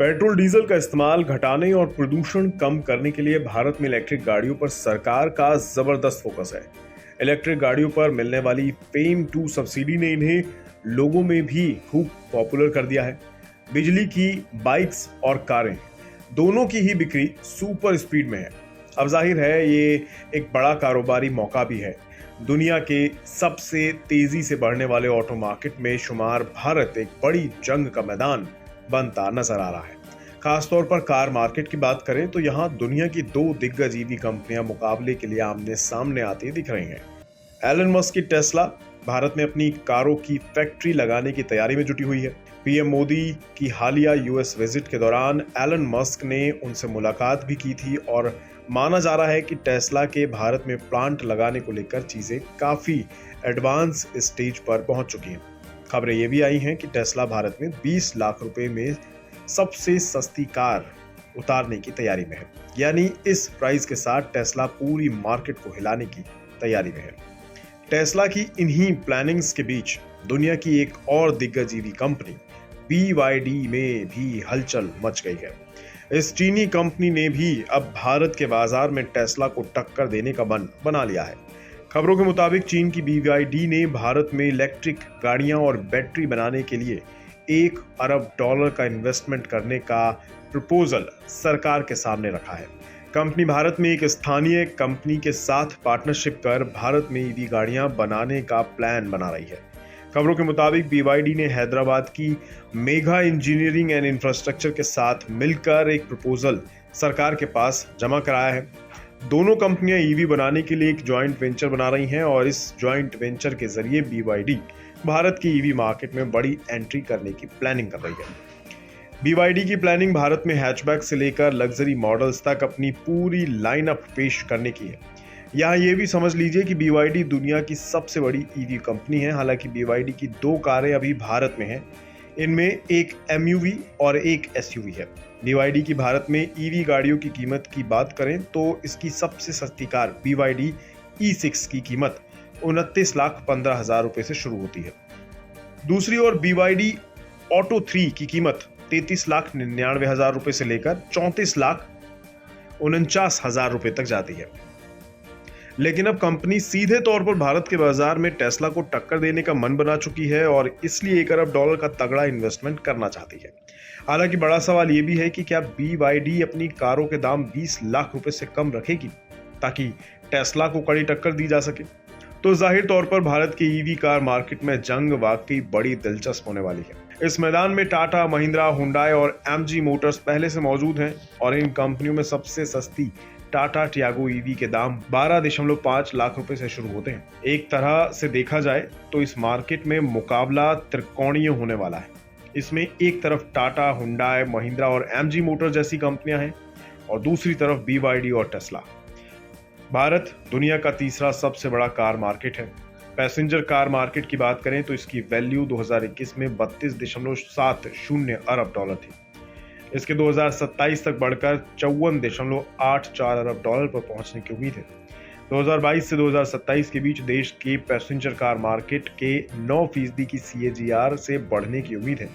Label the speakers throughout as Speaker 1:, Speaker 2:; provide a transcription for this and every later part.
Speaker 1: Petrol diesel का इस्तेमाल घटाने और प्रदूषण कम करने के लिए भारत में इलेक्ट्रिक गाड़ियों पर सरकार का जबरदस्त फोकस है। इलेक्ट्रिक गाड़ियों पर मिलने वाली फेम 2 सब्सिडी ने इन्हें लोगों में भी खूब पॉपुलर कर दिया है। बिजली की बाइक्स और कारें दोनों की ही बिक्री सुपर स्पीड में है। अब जाहिर है ये एक बड़ा कारोबारी मौका भी है। दुनिया के सबसे तेजी से बढ़ने वाले ऑटो मार्केट में शुमार भारत एक बड़ी जंग का मैदान बनता नजर आ रहा है। खासतौर पर कार मार्केट की बात करें तो यहाँ दुनिया की 2 दिग्गज ईवी कंपनियां मुकाबले के लिए आमने सामने आती दिख रही हैं। एलन मस्क की टेस्ला भारत में अपनी कारों की फैक्ट्री लगाने की तैयारी में जुटी हुई है। पीएम मोदी की हालिया यूएस विजिट के दौरान एलन मस्क ने उनसे मुलाकात भी की थी और माना जा रहा है कि टेस्ला के भारत में प्लांट लगाने को लेकर चीजें काफी एडवांस स्टेज पर पहुंच चुकी हैं। खबरें ये भी आई हैं कि टेस्ला भारत में 20 लाख रुपए में सबसे सस्ती कार उतारने की तैयारी में है। यानी इस प्राइस के साथ टेस्ला पूरी मार्केट को हिलाने की तैयारी में है। टेस्ला की इन्हीं प्लानिंग्स के बीच दुनिया की एक और दिग्गज ईवी कंपनी BYD में भी हलचल मच गई है। इस चीनी कंपनी ने भी अब भारत के बाजार में टेस्ला को टक्कर देने का मन बना लिया है। खबरों के मुताबिक चीन की BYD ने भारत में इलेक्ट्रिक गाड़ियां और बैटरी बनाने के लिए $1 अरब का इन्वेस्टमेंट करने का प्रपोजल सरकार के सामने रखा है। कंपनी भारत में एक स्थानीय कंपनी के साथ पार्टनरशिप कर भारत में ईवी गाड़ियां बनाने का प्लान बना रही है। खबरों के मुताबिक BYD ने हैदराबाद की मेगा इंजीनियरिंग एंड इंफ्रास्ट्रक्चर के साथ मिलकर एक प्रपोजल सरकार के पास जमा कराया है। दोनों कंपनियां ईवी बनाने के लिए एक जॉइंट वेंचर बना रही हैं और इस जॉइंट वेंचर के जरिए BYD भारत की ईवी मार्केट में बड़ी एंट्री करने की प्लानिंग कर रही है। BYD की प्लानिंग भारत में हैचबैक से लेकर लग्जरी मॉडल्स तक अपनी पूरी लाइनअप पेश करने की है। यहाँ ये भी समझ लीजिए कि BYD दुनिया की सबसे बड़ी ईवी कंपनी है। हालांकि BYD की 2 कारें अभी भारत में हैं। इनमें एक MUV और एक SUV है। BYD की भारत में ईवी गाड़ियों की कीमत की बात करें तो इसकी सबसे सस्ती कार BYD E6 की कीमत 29,15,000 रुपए से शुरू होती है। दूसरी ओर BYD ऑटो 3 की कीमत 33,99,000 रुपए से लेकर 34,49,000 रुपए तक जाती है। लेकिन अब कंपनी सीधे तौर पर भारत के बाजार में टेस्ला को टक्कर देने का मन बना चुकी है और इसलिए $1 अरब का तगड़ा इन्वेस्टमेंट करना चाहती है। हालांकि बड़ा सवाल यह भी है कि क्या BYD अपनी कारों के दाम 20 लाख रुपए से कम रखेगी ताकि टेस्ला को कड़ी टक्कर दी जा सके। तो जाहिर तौर पर भारत की ईवी कार मार्केट में जंग वाकई बड़ी दिलचस्प होने वाली है। इस मैदान में टाटा, महिंद्रा, हुंडई और MG मोटर्स पहले से मौजूद हैं और इन कंपनियों में सबसे सस्ती टाटा टियागो ईवी के दाम 12.5 लाख रुपए से शुरू होते हैं। एक तरह से देखा जाए तो इस मार्केट में मुकाबला त्रिकोणीय होने वाला है। इसमें एक तरफ टाटा, हुंडई, महिंद्रा और MG मोटर्स जैसी कंपनियां हैं और दूसरी तरफ BYD और टेस्ला। भारत दुनिया का तीसरा सबसे बड़ा कार मार्केट है। पैसेंजर कार मार्केट की बात करें तो इसकी वैल्यू 2021 में 32.70 अरब डॉलर थी। इसके 2027 तक बढ़कर 54.84 अरब डॉलर पर पहुंचने की उम्मीद है। 2022 से 2027 के बीच देश के पैसेंजर कार मार्केट के 9% की CAGR से बढ़ने की उम्मीद है।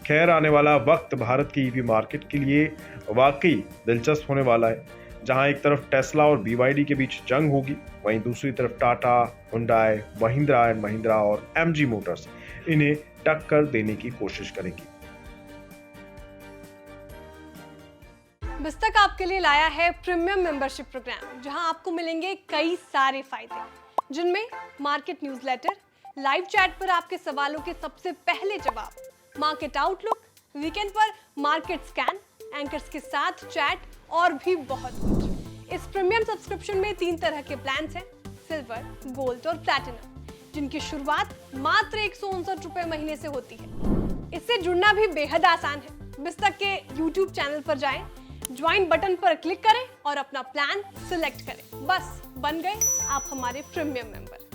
Speaker 1: खैर, आने वाला वक्त भारत की ईवी मार्केट के लिए वाकई दिलचस्प होने वाला है। जहां एक तरफ टेस्ला और BYD के बीच जंग होगी, वहीं दूसरी तरफ टाटा, हुंडई, महिंद्रा एंड महिंद्रा और MG मोटर्स इन्हें टक्कर देने की कोशिश करेगी।
Speaker 2: बिस्तक आपके लिए लाया है प्रीमियम मेंबरशिप प्रोग्राम, जहां आपको मिलेंगे कई सारे फायदे, जिनमें मार्केट न्यूज़लेटर, लाइव चैट पर आपके सवालों के सबसे पहले जवाब, मार्केट आउटलुक, वीकेंड पर मार्केट स्कैन, एंकर्स के साथ चैट और भी बहुत कुछ। इस प्रीमियम सब्सक्रिप्शन में 3 तरह के प्लान्स हैं, सिल्वर, गोल्ड और प्लैटिनम, जिनकी शुरुआत मात्र 159 रुपए महीने से होती है। इससे जुड़ना भी बेहद आसान है। बिस्तक के YouTube चैनल पर जाएं, ज्वाइन बटन पर क्लिक करें और अपना प्लान सिलेक्ट करें। बस बन गए आप हमारे प्रीमियम मेंबर।